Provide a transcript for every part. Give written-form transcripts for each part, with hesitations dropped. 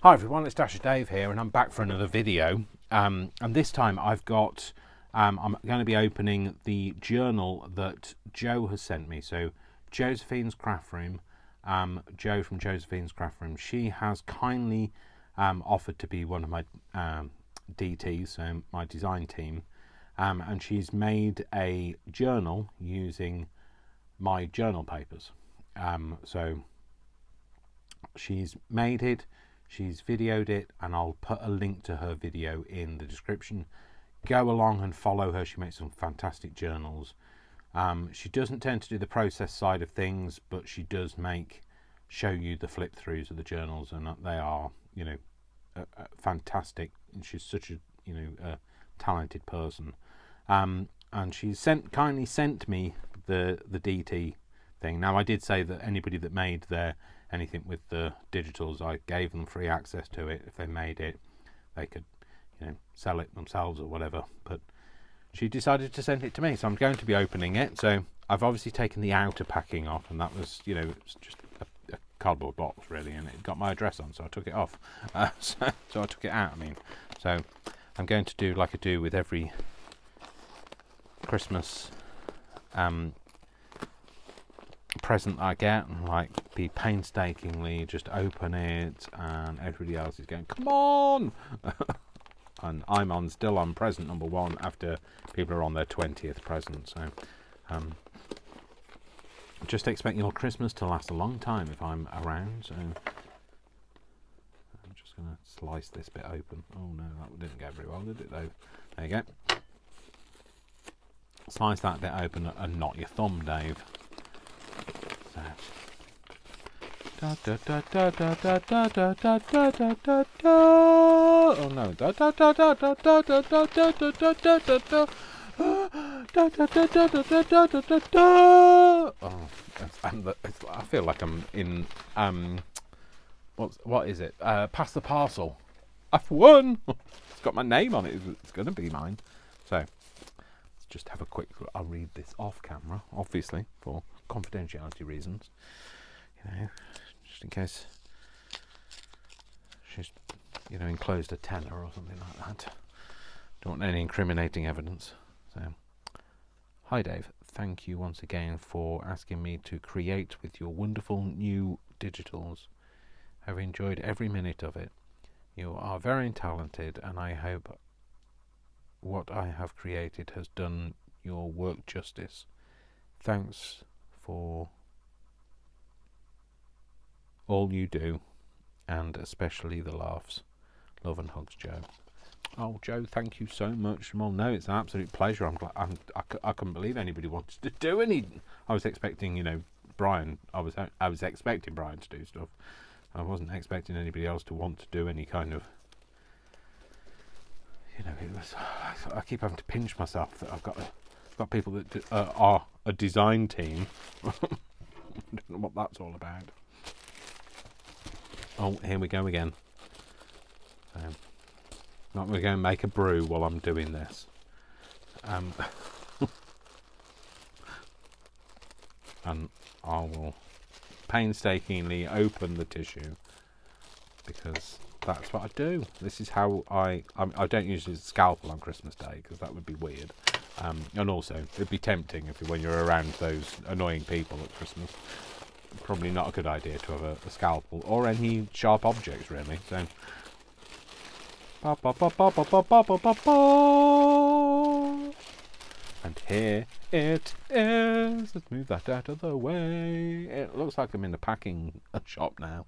Hi everyone, it's Dasher Dave here, and I'm back for another video. And this time I'm going to be opening the journal that Joe has sent me. So Josephine's Craft Room, Joe from Josephine's Craft Room, she has kindly offered to be one of my DTs, so my design team, and she's made a journal using my journal papers. So she's made it. She's videoed it, and I'll put a link to her video in the description. Go along and follow her. She makes some fantastic journals. She doesn't tend to do the process side of things, but she does show you the flip throughs of the journals, and they are, fantastic. And she's such a talented person. And she's kindly sent me the DT thing. Now, I did say that anybody that made anything with the digitals, I gave them free access to it. If they made it, they could sell it themselves or whatever, but she decided to send it to me, so I'm going to be opening it. So I've obviously taken the outer packing off, and that was it's just a cardboard box really, and it got my address on, so I took it off. So I took it out, so I'm going to do like I do with every Christmas present I get, and be painstakingly just open it, and everybody else is going, come on. And I'm still on present number 1 after people are on their 20th present. So just expect your Christmas to last a long time if I'm around. So I'm just going to slice this bit open. Oh no, that didn't go very well, did it though? There you go. Slice that bit open and not your thumb, Dave. Da, da, da, da, da, da, da, da, da, da, da, da, da. Oh no. Da, da, da, da, da, da, da, da, da, da, da, da, da, da. Da, da, da, da, da, da, da, da, da, da. Oh, I feel like I'm in what is it? Pass the parcel. I've won. It's got my name on it. It's going to be mine. So let's just have a quick. I'll read this off camera, obviously, for confidentiality reasons. Just in case she's, enclosed a tenner or something like that. Don't want any incriminating evidence. So, hi Dave, thank you once again for asking me to create with your wonderful new digitals. I've enjoyed every minute of it. You are very talented, and I hope what I have created has done your work justice. Thanks for all you do, and especially the laughs. Love and hugs, Joe. Oh, Joe, thank you so much. Well, no, it's an absolute pleasure. I'm glad. I couldn't believe anybody wanted to do any. I was expecting, Brian. I was expecting Brian to do stuff. I wasn't expecting anybody else to want to do any kind of. It was. I keep having to pinch myself that I've got people that are a design team. I don't know what that's all about. Oh, here we go again. Not going to go and make a brew while I'm doing this. And I will painstakingly open the tissue, because that's what I do. This is how I don't use a scalpel on Christmas Day, because that would be weird. And also, it'd be tempting when you're around those annoying people at Christmas. Probably not a good idea to have a scalpel or any sharp objects, really. So, and here it is. Let's move that out of the way. It looks like I'm in a packing shop now.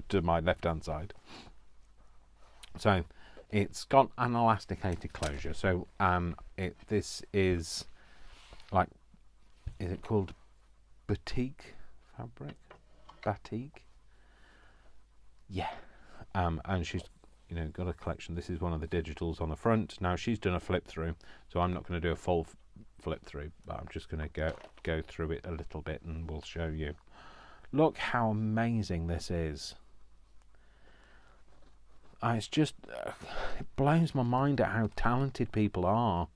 To my left-hand side. So, it's got an elasticated closure. So, this is is it called batik fabric? Batik? Yeah. And she's got a collection. This is one of the digitals on the front. Now she's done a flip through, so I'm not going to do a full flip through, but I'm just going to go through it a little bit, and we'll show you. Look how amazing this is. It's just it blows my mind at how talented people are.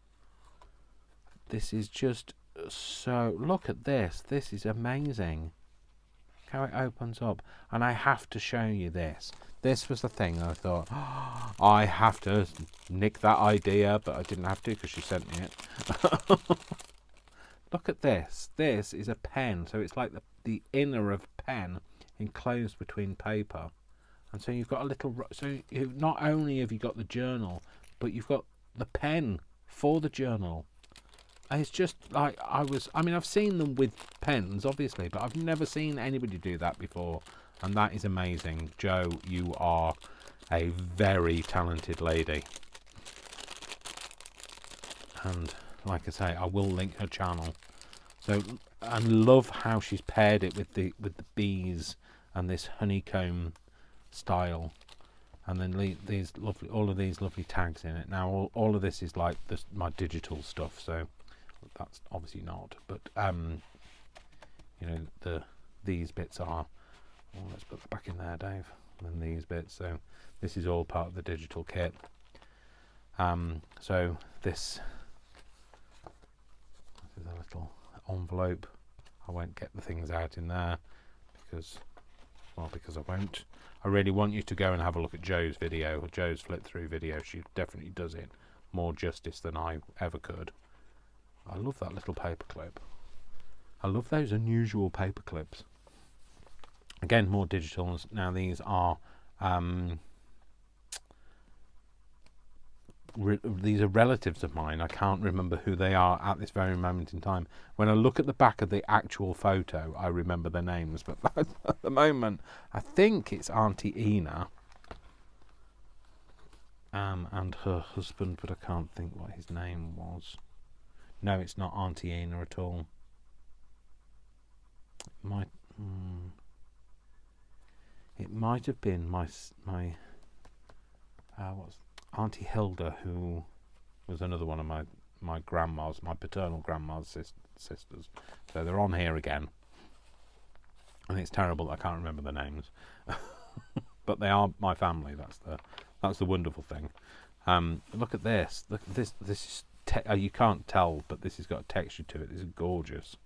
This is just so. Look at this. This is amazing. how it opens up. And I have to show you this. This was the thing I thought, oh, I have to nick that idea, but I didn't have to because she sent me it. Look at this. This is a pen, so it's like the inner of pen enclosed between paper. And so you've got a little, so not only have you got the journal, but you've got the pen for the journal. And it's just like, I mean, I've seen them with pens, obviously, but I've never seen anybody do that before. And that is amazing. Jo, you are a very talented lady. And like I say, I will link her channel. So, and love how she's paired it with the bees and this honeycomb style, and then these lovely, all of these lovely tags in it. Now all of this is like my digital stuff, so that's obviously not, but you know, these bits are, oh, let's put that back in there, Dave, and then these bits, so this is all part of the digital kit. So this is a little envelope. I won't get the things out in there because I won't. I really want you to go and have a look at Jo's video, or Jo's flip through video. She definitely does it more justice than I ever could. I love that little paper clip. I love those unusual paper clips. Again, more digitals. Now these are these are relatives of mine. I can't remember who they are at this very moment in time. When I look at the back of the actual photo, I remember their names, but at the moment, I think it's Auntie Ina and her husband, but I can't think what his name was. No, it's not Auntie Ina at all. It might have been my what's Auntie Hilda, who was another one of my grandma's, my paternal grandma's sisters. So they're on here again. And it's terrible, I can't remember the names. But they are my family, that's the wonderful thing. Look at this. Look at this. This is you can't tell, but this has got a texture to it. This is gorgeous.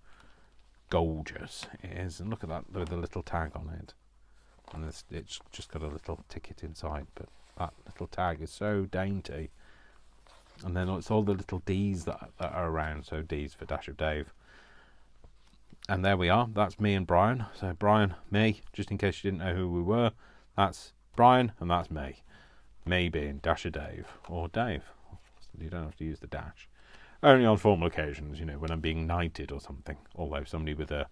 Gorgeous it is. And look at that with a little tag on it. And it's just got a little ticket inside, but that little tag is so dainty. And then it's all the little D's that are around. So D's for Dash of Dave. And there we are. That's me and Brian. So Brian, me, just in case you didn't know who we were, that's Brian and that's me. Me being Dash of Dave, or Dave. You don't have to use the dash. Only on formal occasions, you know, when I'm being knighted or something. Although somebody with a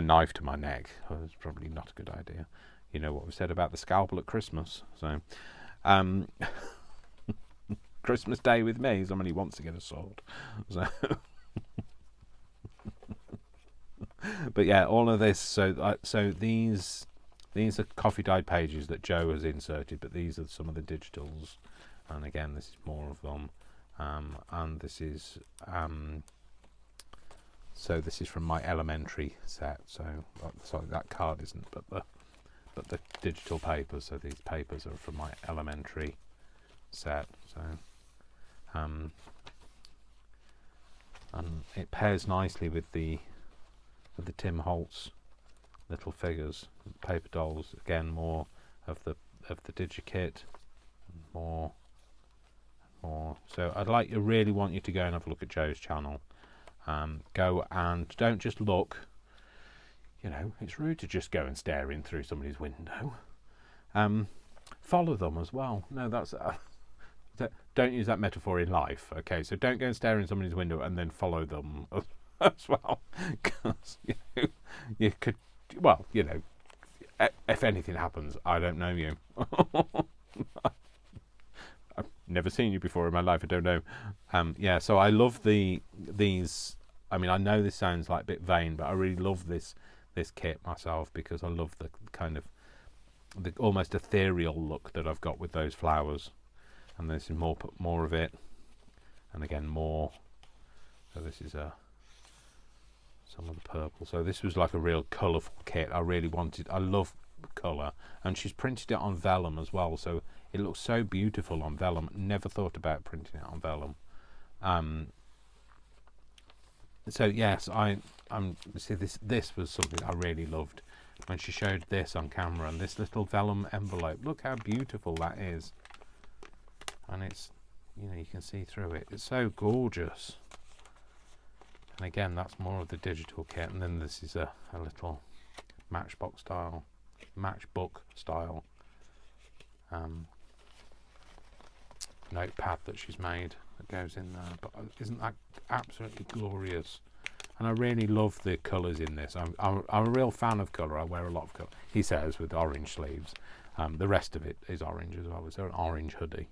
knife to my neck, it's probably not a good idea. You know what we said about the scalpel at Christmas. So, Christmas Day with me, somebody wants to get a sword. So, but yeah, all of this. So these are coffee dyed pages that Jo has inserted, but these are some of the digitals. And again, this is more of them. And this is so this is from my elementary set. So sorry, that card isn't, but the digital papers. So these papers are from my elementary set. So and it pairs nicely with the Tim Holtz little figures, paper dolls. Again, more of the DigiKit, more. So I'd really want you to go and have a look at Jo's channel. Go and don't just look. You know, it's rude to just go and stare in through somebody's window. Follow them as well. No, that's don't use that metaphor in life. Okay, so don't go and stare in somebody's window and then follow them as well, because you could. Well, you know, if anything happens, I don't know you. I've never seen you before in my life. I don't know. Yeah, so I love these. I mean, I know this sounds like a bit vain, but I really love this kit myself because I love the kind of the almost ethereal look that I've got with those flowers. And this is more of it, and again more. So this is some of the purple. So this was like a real colourful kit. I love colour, and she's printed it on vellum as well, so it looks so beautiful on vellum. Never thought about printing it on vellum. So yes, I'm see this was something I really loved. when she showed this on camera, and this little vellum envelope. Look how beautiful that is. And it's, you know, you can see through it. It's so gorgeous. And again, that's more of the digital kit. And then this is a little matchbox style, matchbook style notepad that she's made that goes in there. But isn't that absolutely glorious? And I really love the colours in this. I'm a real fan of colour. I wear a lot of colour. He says with orange sleeves. The rest of it is orange as well. It's an orange hoodie.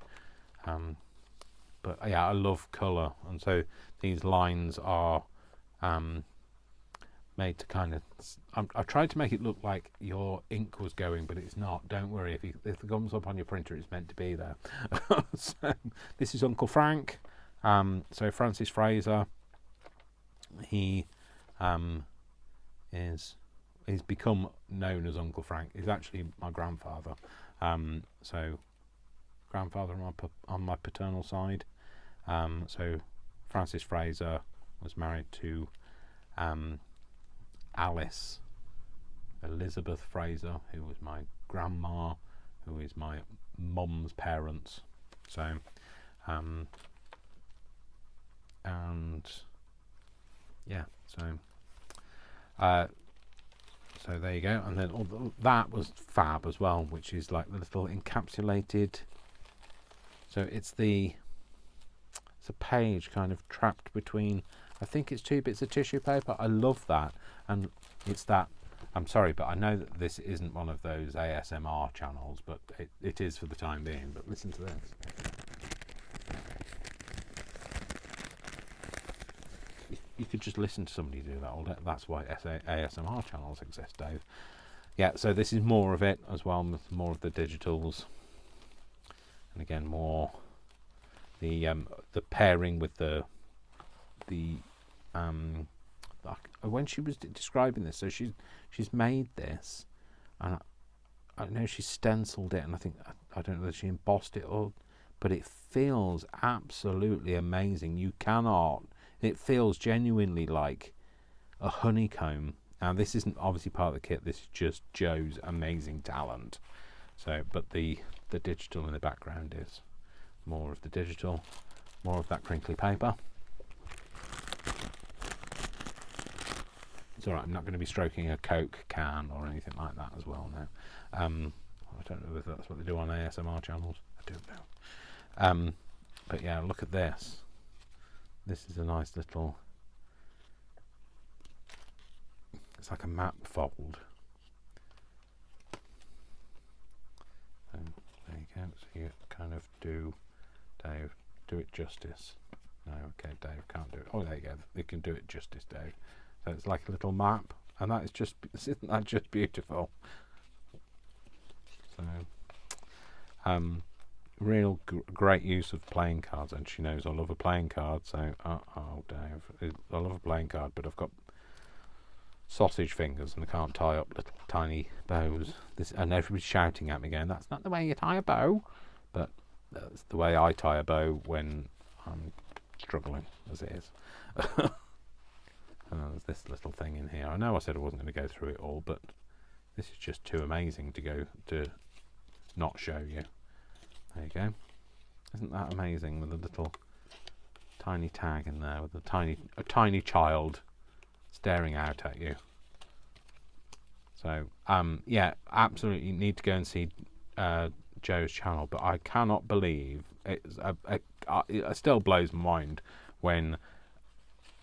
But yeah, I love colour, and so these lines are made to kind of. I tried to make it look like your ink was going, but it's not. Don't worry, if it comes up on your printer, it's meant to be there. So this is Uncle Frank. So Francis Fraser. He's become known as Uncle Frank. He's actually my grandfather. So grandfather on my paternal side. So Francis Fraser was married to Alice Elizabeth Fraser, who was my grandma, who is my mum's parents. So and yeah, so there you go. And then that was fab as well, which is like the little encapsulated. So it's a page kind of trapped between, I think it's 2 bits of tissue paper. I love that. And it's that, I'm sorry, but I know that this isn't one of those ASMR channels, but it is for the time being. But listen to this. You could just listen to somebody do that all day. That's why ASMR channels exist, Dave. Yeah, so this is more of it as well, with more of the digitals. And again, more the pairing with the when she was describing this, so she's made this, and I know she stenciled it, and I don't know if she embossed it or, but it feels absolutely amazing. It feels genuinely like a honeycomb. Now this isn't obviously part of the kit. This is just Joe's amazing talent. So, but the digital in the background is more of the digital, more of that crinkly paper. It's all right. I'm not going to be stroking a Coke can or anything like that as well now. I don't know if that's what they do on ASMR channels. I don't know. But yeah, look at this. This is a nice little. It's like a map fold. So there you go. So you kind of do, Dave, do it justice. No, okay, Dave can't do it. Oh, there you go. You can do it justice, Dave. So it's like a little map, and that is just, isn't that just beautiful? So, real great use of playing cards, and she knows I love a playing card. So, oh, Dave, I love a playing card, but I've got sausage fingers and I can't tie up little tiny bows. And everybody's shouting at me, going, "That's not the way you tie a bow," but that's the way I tie a bow when I'm struggling, as it is. There's this little thing in here. I know I said I wasn't going to go through it all, but this is just too amazing to not show you. There you go. Isn't that amazing, with a little tiny tag in there with a tiny child staring out at you. So yeah, absolutely need to go and see Joe's channel, but I cannot believe it still blows my mind when,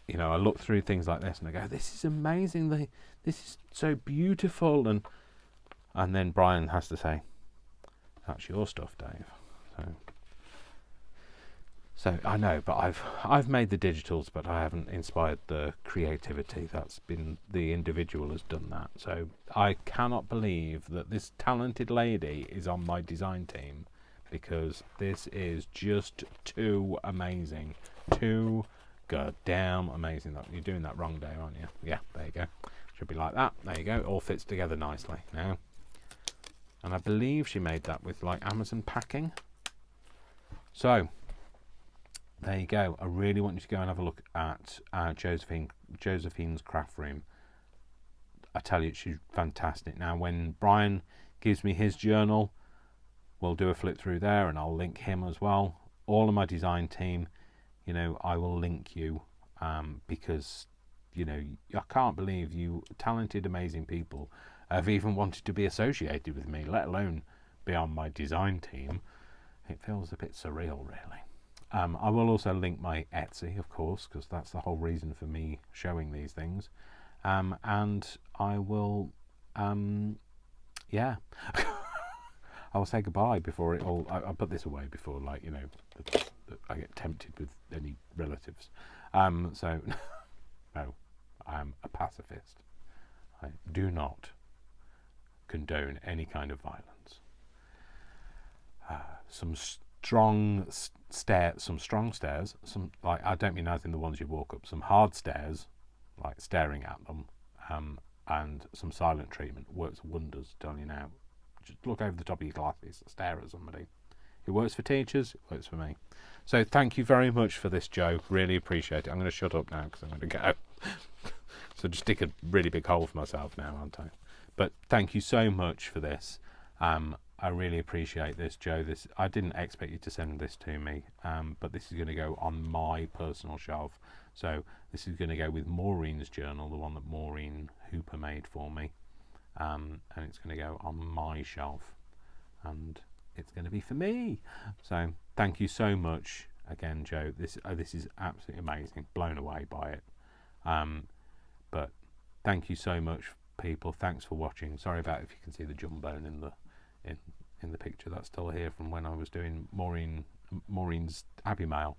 you know, I look through things like this and I go, this is amazing, this is so beautiful, and then Brian has to say, that's your stuff, Dave. So I know, but I've made the digitals, but I haven't inspired the creativity. That's been, the individual has done that. So I cannot believe that this talented lady is on my design team, because this is just too amazing, too goddamn amazing. You're doing that wrong, Dave, aren't you? Yeah, there you go. Should be like that. There you go. It all fits together nicely now. And I believe she made that with like Amazon packing. So there you go. I really want you to go and have a look at Josephine's craft room. I tell you, she's fantastic. Now, when Brian gives me his journal, we'll do a flip through there, and I'll link him as well. All of my design team, you know, I will link you, because, you know, I can't believe you talented, amazing people have even wanted to be associated with me, let alone be on my design team. It feels a bit surreal, really. I will also link my Etsy, of course, because that's the whole reason for me showing these things. And I will, yeah, I will say goodbye before it all. I'll put this away before, like, you know, I get tempted with any relatives. So, no, I'm a pacifist. I do not condone any kind of violence. Some strong stairs. Some, like, I don't mean as in the ones you walk up. Some hard stairs, like staring at them, and some silent treatment works wonders. Telling you now, just look over the top of your glasses, stare at somebody. It works for teachers. It works for me. So thank you very much for this, Joe. Really appreciate it. I'm going to shut up now because I'm going to go. So just dig a really big hole for myself now, aren't I? But thank you so much for this. I really appreciate this, Joe. I didn't expect you to send this to me, but this is going to go on my personal shelf. So this is going to go with Maureen's journal, the one that Maureen Hooper made for me, and it's going to go on my shelf, and it's going to be for me. So thank you so much again, Joe. This is absolutely amazing. Blown away by it. But thank you so much, people. Thanks for watching. Sorry about if you can see the jawbone in the picture. That's still here from when I was doing Maureen's Happy Mail.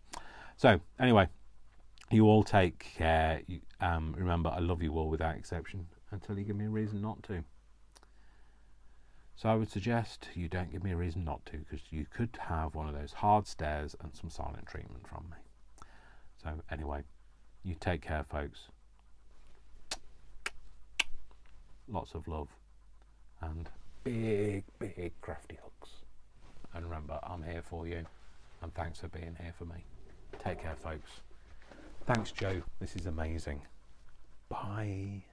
So anyway, you all take care. Remember, I love you all without exception until you give me a reason not to. So I would suggest you don't give me a reason not to, because you could have one of those hard stares and some silent treatment from me. So anyway, you take care, folks. Lots of love and big crafty hugs. And remember, I'm here for you, and thanks for being here for me. Take care, folks. Thanks, Joe. This is amazing. Bye.